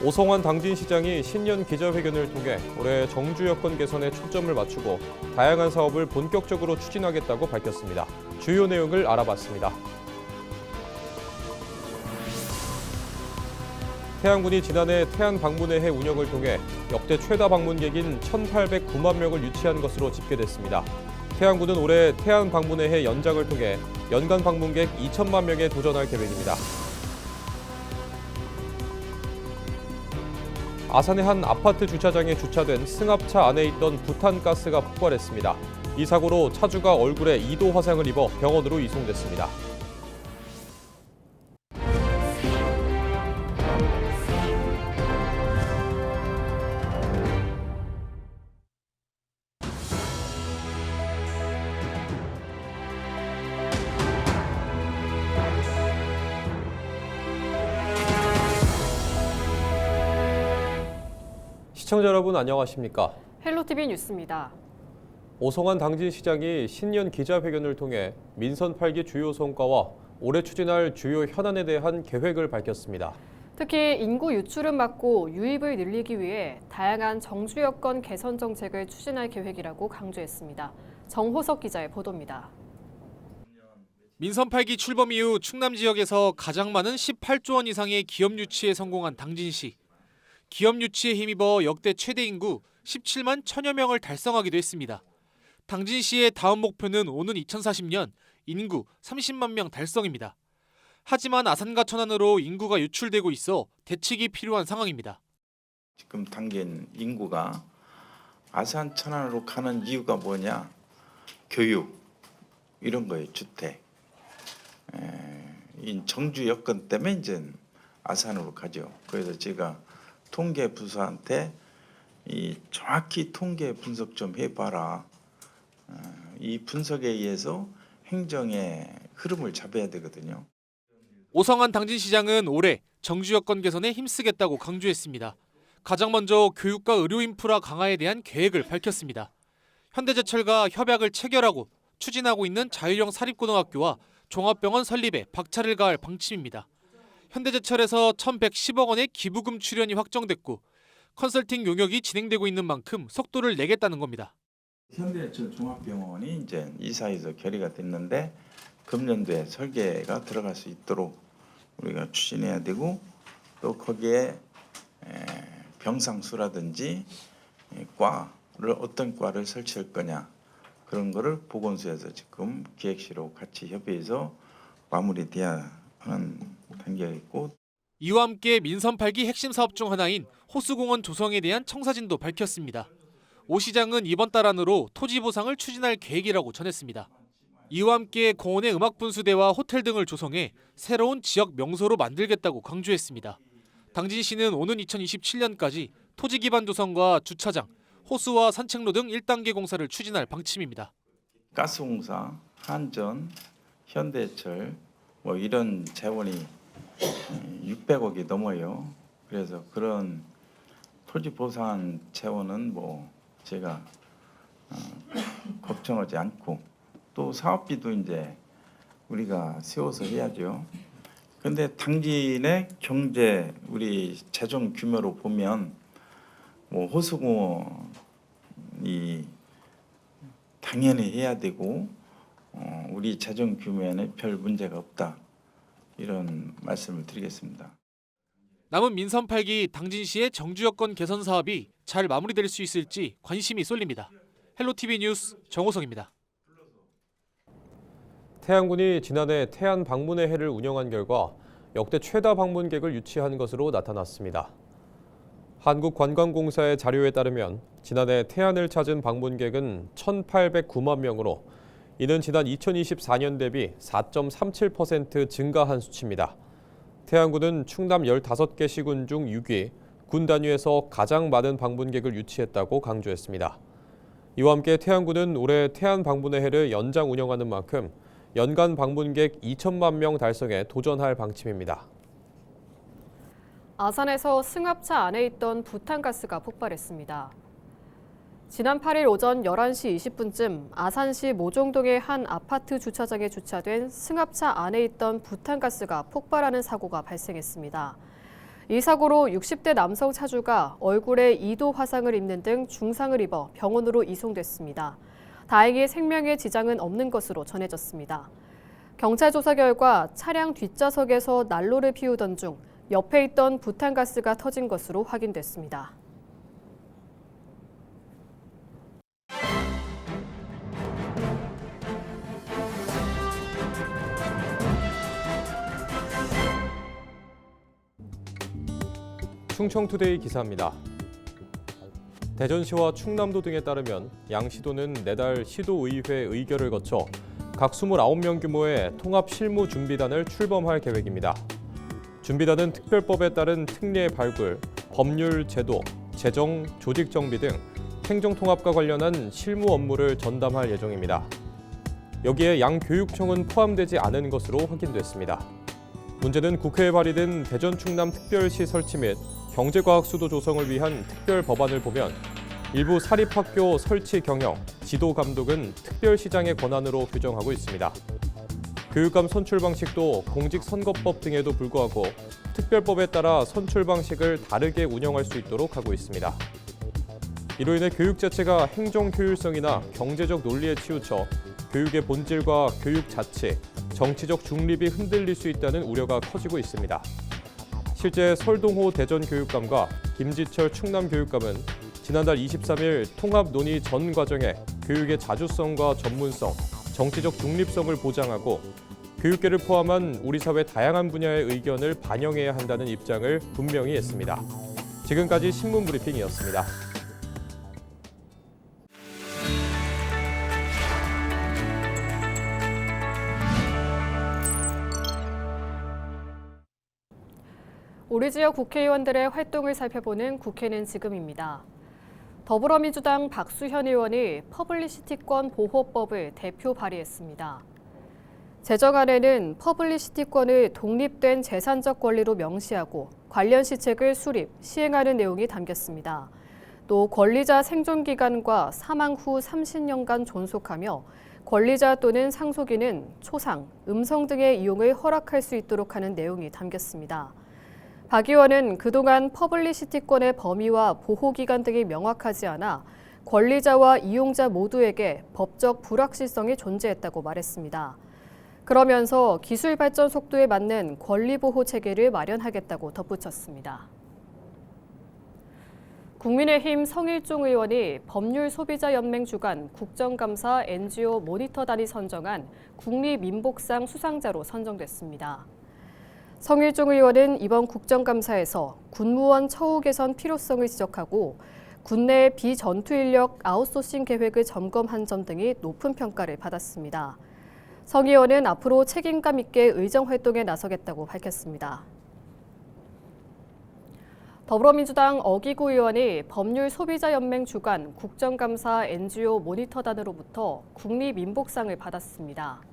오성환 당진시장이 신년 기자회견을 통해 올해 정주 여건 개선에 초점을 맞추고 다양한 사업을 본격적으로 추진하겠다고 밝혔습니다. 주요 내용을 알아봤습니다. 태안군이 지난해 태안 방문회 해 운영을 통해 역대 최다 방문객인 1,809만 명을 유치한 것으로 집계됐습니다. 태안군은 올해 태안 방문회 해 연장을 통해 연간 방문객 2천만 명에 도전할 계획입니다. 아산의 한 아파트 주차장에 주차된 승합차 안에 있던 부탄가스가 폭발했습니다. 이 사고로 차주가 얼굴에 2도 화상을 입어 병원으로 이송됐습니다. 시청자 여러분 안녕하십니까? 헬로티비 뉴스입니다. 오성환 당진시장이 신년 기자회견을 통해 민선 8기 주요 성과와 올해 추진할 주요 현안에 대한 계획을 밝혔습니다. 특히 인구 유출을 막고 유입을 늘리기 위해 다양한 정주 여건 개선 정책을 추진할 계획이라고 강조했습니다. 정호석 기자의 보도입니다. 민선 8기 출범 이후 충남 지역에서 가장 많은 18조 원 이상의 기업 유치에 성공한 당진시. 기업 유치에 힘입어 역대 최대 인구 17만 1천여 명을 달성하기도 했습니다. 당진시의 다음 목표는 오는 2040년 인구 30만 명 달성입니다. 하지만 아산과 천안으로 인구가 유출되고 있어 대책이 필요한 상황입니다. 지금 당긴 인구가 아산 천안으로 가는 이유가 뭐냐? 교육 이런 거예요. 주택. 이 정주 여건 때문에 이제 아산으로 가죠. 그래서 제가 통계 부서한테 이 정확히 통계 분석 좀 해봐라. 이 분석에 의해서 행정의 흐름을 잡아야 되거든요. 오성환 당진시장은 올해 정주 여건 개선에 힘쓰겠다고 강조했습니다. 가장 먼저 교육과 의료 인프라 강화에 대한 계획을 밝혔습니다. 현대제철과 협약을 체결하고 추진하고 있는 자율형 사립고등학교와 종합병원 설립에 박차를 가할 방침입니다. 현대제철에서 1,110억 원의 기부금 출연이 확정됐고 컨설팅 용역이 진행되고 있는 만큼 속도를 내겠다는 겁니다. 현대제철 종합병원이 이제 이사에서 결의가 됐는데 금년도에 설계가 들어갈 수 있도록 우리가 추진해야 되고 또 거기에 병상수라든지 과를 어떤 과를 설치할 거냐 그런 거를 보건소에서 지금 기획실하고 같이 협의해서 마무리돼야 하는 단계가 있고 이와 함께 민선 8기 핵심 사업 중 하나인 호수공원 조성에 대한 청사진도 밝혔습니다. 오 시장은 이번 달 안으로 토지 보상을 추진할 계획이라고 전했습니다. 이와 함께 공원의 음악분수대와 호텔 등을 조성해 새로운 지역 명소로 만들겠다고 강조했습니다. 당진시는 오는 2027년까지 토지 기반 조성과 주차장, 호수와 산책로 등 1단계 공사를 추진할 방침입니다. 가스공사, 한전, 현대철 뭐 이런 재원이 600억이 넘어요. 그래서 그런 토지 보상 재원은 뭐 제가 걱정하지 않고 또 사업비도 이제 우리가 세워서 해야죠. 근데 당진의 경제 우리 재정 규모로 보면 뭐 호수공원이 당연히 해야 되고 우리 재정 규모에는 별 문제가 없다. 이런 말씀을 드리겠습니다. 남은 민선 8기 당진시의 정주 여건 개선 사업이 잘 마무리될 수 있을지 관심이 쏠립니다. 헬로티비 뉴스 정호성입니다. 태안군이 지난해 태안 방문회 해를 운영한 결과 역대 최다 방문객을 유치한 것으로 나타났습니다. 한국관광공사의 자료에 따르면 지난해 태안을 찾은 방문객은 1,809만 명으로 이는 지난 2024년 대비 4.37% 증가한 수치입니다. 태안군은 충남 15개 시군 중 6위, 군 단위에서 가장 많은 방문객을 유치했다고 강조했습니다. 이와 함께 태안군은 올해 태안 방문회 해를 연장 운영하는 만큼 연간 방문객 2천만 명 달성에 도전할 방침입니다. 아산에서 승합차 안에 있던 부탄가스가 폭발했습니다. 지난 8일 오전 11시 20분쯤 아산시 모종동의 한 아파트 주차장에 주차된 승합차 안에 있던 부탄가스가 폭발하는 사고가 발생했습니다. 이 사고로 60대 남성 차주가 얼굴에 2도 화상을 입는 등 중상을 입어 병원으로 이송됐습니다. 다행히 생명에 지장은 없는 것으로 전해졌습니다. 경찰 조사 결과 차량 뒷좌석에서 난로를 피우던 중 옆에 있던 부탄가스가 터진 것으로 확인됐습니다. 충청투데이 기사입니다. 대전시와 충남도 등에 따르면 양시도는 내달 시도의회 의결을 거쳐 각 29명 규모의 통합실무준비단을 출범할 계획입니다. 준비단은 특별법에 따른 특례 발굴, 법률 제도, 재정, 조직 정비 등 행정통합과 관련한 실무 업무를 전담할 예정입니다. 여기에 양교육청은 포함되지 않은 것으로 확인됐습니다. 문제는 국회에 발의된 대전 충남 특별시 설치 및 경제과학수도 조성을 위한 특별 법안을 보면 일부 사립학교 설치 경영, 지도 감독은 특별시장의 권한으로 규정하고 있습니다. 교육감 선출 방식도 공직선거법 등에도 불구하고 특별법에 따라 선출 방식을 다르게 운영할 수 있도록 하고 있습니다. 이로 인해 교육 자체가 행정 효율성이나 경제적 논리에 치우쳐 교육의 본질과 교육 자체, 정치적 중립이 흔들릴 수 있다는 우려가 커지고 있습니다. 실제 설동호 대전교육감과 김지철 충남교육감은 지난달 23일 통합 논의 전 과정에 교육의 자주성과 전문성, 정치적 중립성을 보장하고 교육계를 포함한 우리 사회 다양한 분야의 의견을 반영해야 한다는 입장을 분명히 했습니다. 지금까지 신문 브리핑이었습니다. 우리 지역 국회의원들의 활동을 살펴보는 국회는 지금입니다. 더불어민주당 박수현 의원이 퍼블리시티권 보호법을 대표 발의했습니다. 제정안에는 퍼블리시티권을 독립된 재산적 권리로 명시하고 관련 시책을 수립, 시행하는 내용이 담겼습니다. 또 권리자 생존 기간과 사망 후 30년간 존속하며 권리자 또는 상속인은 초상, 음성 등의 이용을 허락할 수 있도록 하는 내용이 담겼습니다. 박 의원은 그동안 퍼블리시티권의 범위와 보호기간 등이 명확하지 않아 권리자와 이용자 모두에게 법적 불확실성이 존재했다고 말했습니다. 그러면서 기술 발전 속도에 맞는 권리보호 체계를 마련하겠다고 덧붙였습니다. 국민의힘 성일종 의원이 법률소비자연맹 주관 국정감사 NGO 모니터단이 선정한 국리민복상 수상자로 선정됐습니다. 성일종 의원은 이번 국정감사에서 군무원 처우 개선 필요성을 지적하고 군내 비전투 인력 아웃소싱 계획을 점검한 점 등이 높은 평가를 받았습니다. 성 의원은 앞으로 책임감 있게 의정 활동에 나서겠다고 밝혔습니다. 더불어민주당 어기구 의원이 법률소비자연맹 주관 국정감사 NGO 모니터단으로부터 국리민복상을 받았습니다.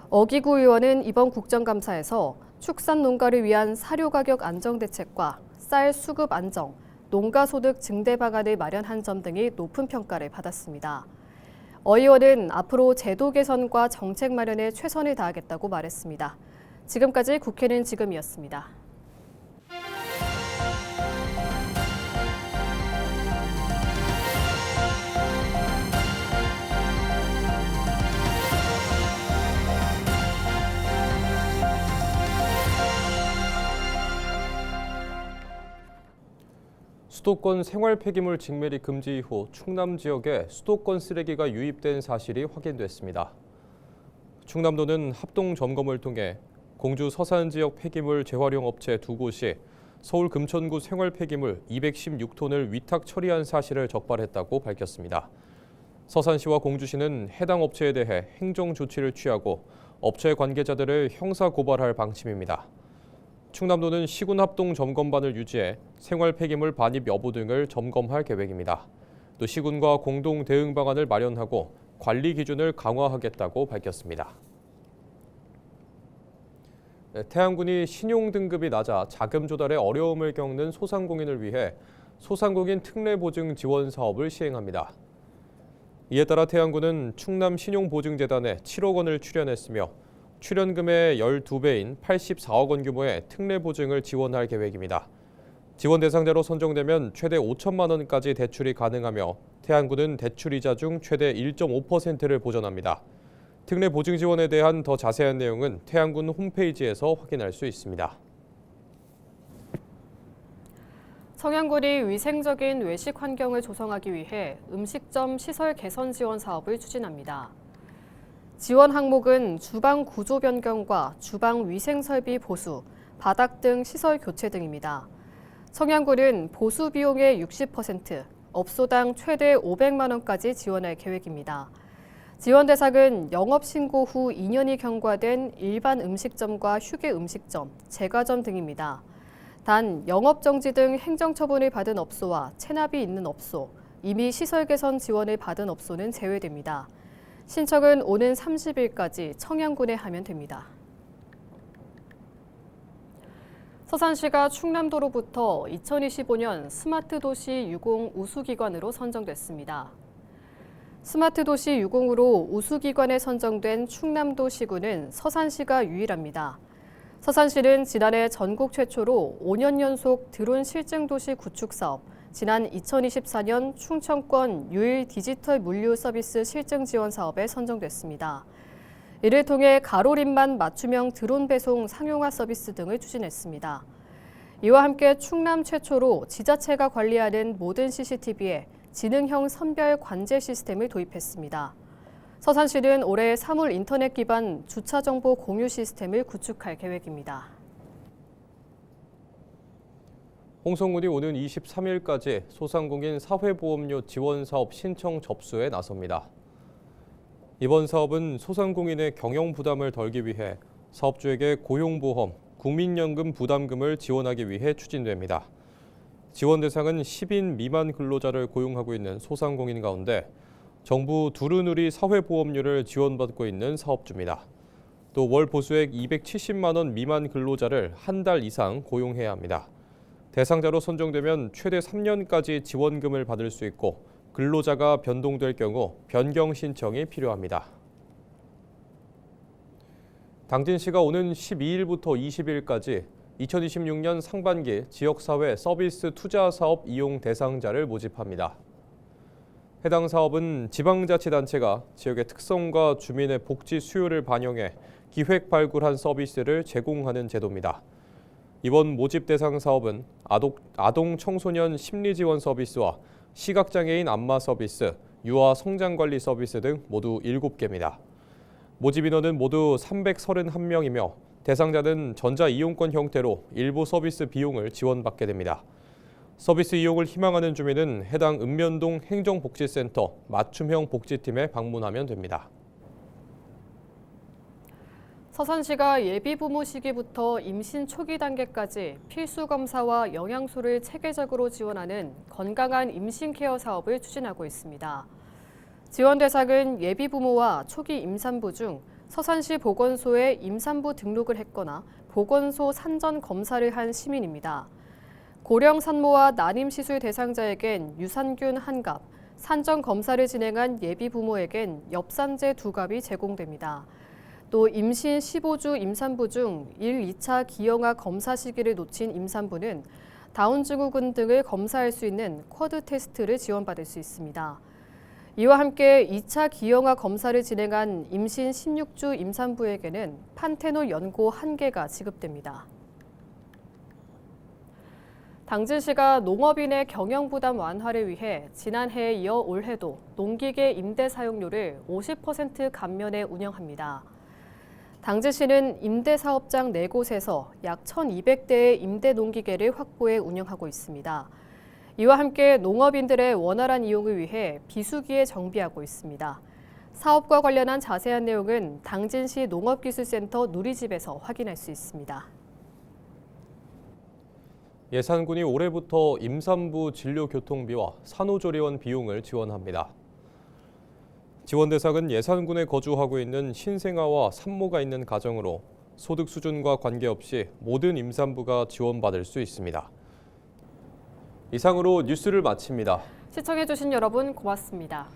어기구 의원은 이번 국정감사에서 축산 농가를 위한 사료 가격 안정 대책과 쌀 수급 안정, 농가 소득 증대 방안을 마련한 점 등이 높은 평가를 받았습니다. 어 의원은 앞으로 제도 개선과 정책 마련에 최선을 다하겠다고 말했습니다. 지금까지 국회는 지금이었습니다. 수도권 생활 폐기물 직매리 금지 이후 충남 지역에 수도권 쓰레기가 유입된 사실이 확인됐습니다. 충남도는 합동 점검을 통해 공주 서산 지역 폐기물 재활용 업체 2곳이 서울 금천구 생활 폐기물 216톤을 위탁 처리한 사실을 적발했다고 밝혔습니다. 서산시와 공주시는 해당 업체에 대해 행정 조치를 취하고 업체 관계자들을 형사 고발할 방침입니다. 충남도는 시군 합동 점검반을 유지해 생활 폐기물 반입 여부 등을 점검할 계획입니다. 또 시군과 공동 대응 방안을 마련하고 관리 기준을 강화하겠다고 밝혔습니다. 태안군이 신용 등급이 낮아 자금 조달에 어려움을 겪는 소상공인을 위해 소상공인 특례 보증 지원 사업을 시행합니다. 이에 따라 태안군은 충남 신용보증재단에 7억 원을 출연했으며 출연금의 12배인 84억 원 규모의 특례 보증을 지원할 계획입니다. 지원 대상자로 선정되면 최대 5천만 원까지 대출이 가능하며 태안군은 대출이자 중 최대 1.5%를 보전합니다. 특례 보증 지원에 대한 더 자세한 내용은 태안군 홈페이지에서 확인할 수 있습니다. 청양군이 위생적인 외식 환경을 조성하기 위해 음식점 시설 개선 지원 사업을 추진합니다. 지원 항목은 주방 구조 변경과 주방 위생 설비 보수, 바닥 등 시설 교체 등입니다. 청양군은 보수 비용의 60%, 업소당 최대 500만 원까지 지원할 계획입니다. 지원 대상은 영업 신고 후 2년이 경과된 일반 음식점과 휴게 음식점, 제과점 등입니다. 단 영업 정지 등 행정 처분을 받은 업소와 체납이 있는 업소, 이미 시설 개선 지원을 받은 업소는 제외됩니다. 신청은 오는 30일까지 청양군에 하면 됩니다. 서산시가 충남도로부터 2025년 스마트 도시 유공 우수기관으로 선정됐습니다. 스마트 도시 유공으로 우수기관에 선정된 충남도 시군은 서산시가 유일합니다. 서산시는 지난해 전국 최초로 5년 연속 드론 실증도시 구축 사업, 지난 2024년 충청권 유일 디지털 물류 서비스 실증 지원 사업에 선정됐습니다. 이를 통해 가로림만 맞춤형 드론 배송 상용화 서비스 등을 추진했습니다. 이와 함께 충남 최초로 지자체가 관리하는 모든 CCTV에 지능형 선별 관제 시스템을 도입했습니다. 서산시는 올해 사물 인터넷 기반 주차 정보 공유 시스템을 구축할 계획입니다. 홍성군이 오는 23일까지 소상공인 사회보험료 지원 사업 신청 접수에 나섭니다. 이번 사업은 소상공인의 경영 부담을 덜기 위해 사업주에게 고용보험, 국민연금 부담금을 지원하기 위해 추진됩니다. 지원 대상은 10인 미만 근로자를 고용하고 있는 소상공인 가운데 정부 두루누리 사회보험료를 지원받고 있는 사업주입니다. 또 월 보수액 270만 원 미만 근로자를 한 달 이상 고용해야 합니다. 대상자로 선정되면 최대 3년까지 지원금을 받을 수 있고 근로자가 변동될 경우 변경 신청이 필요합니다. 당진시가 오는 12일부터 20일까지 2026년 상반기 지역사회 서비스 투자 사업 이용 대상자를 모집합니다. 해당 사업은 지방자치단체가 지역의 특성과 주민의 복지 수요를 반영해 기획 발굴한 서비스를 제공하는 제도입니다. 이번 모집 대상 사업은 아동 청소년 심리 지원 서비스와 시각장애인 안마 서비스, 유아 성장관리 서비스 등 모두 7개입니다. 모집 인원은 모두 331명이며 대상자는 전자이용권 형태로 일부 서비스 비용을 지원받게 됩니다. 서비스 이용을 희망하는 주민은 해당 읍면동 행정복지센터 맞춤형 복지팀에 방문하면 됩니다. 서산시가 예비부모 시기부터 임신 초기 단계까지 필수 검사와 영양소를 체계적으로 지원하는 건강한 임신 케어 사업을 추진하고 있습니다. 지원 대상은 예비부모와 초기 임산부 중 서산시 보건소에 임산부 등록을 했거나 보건소 산전 검사를 한 시민입니다. 고령 산모와 난임 시술 대상자에겐 유산균 한 갑, 산전 검사를 진행한 예비부모에겐 엽산제 2갑이 제공됩니다. 또 임신 15주 임산부 중 1, 2차 기형아 검사 시기를 놓친 임산부는 다운 증후군 등을 검사할 수 있는 쿼드 테스트를 지원받을 수 있습니다. 이와 함께 2차 기형아 검사를 진행한 임신 16주 임산부에게는 판테놀 연고 1개가 지급됩니다. 당진시가 농업인의 경영 부담 완화를 위해 지난해에 이어 올해도 농기계 임대 사용료를 50% 감면해 운영합니다. 당진시는 임대 사업장 4곳에서 약 1,200대의 임대 농기계를 확보해 운영하고 있습니다. 이와 함께 농업인들의 원활한 이용을 위해 비수기에 정비하고 있습니다. 사업과 관련한 자세한 내용은 당진시 농업기술센터 누리집에서 확인할 수 있습니다. 예산군이 올해부터 임산부 진료교통비와 산후조리원 비용을 지원합니다. 지원 대상은 예산군에 거주하고 있는 신생아와 산모가 있는 가정으로 소득 수준과 관계없이 모든 임산부가 지원받을 수 있습니다. 이상으로 뉴스를 마칩니다. 시청해주신 여러분 고맙습니다.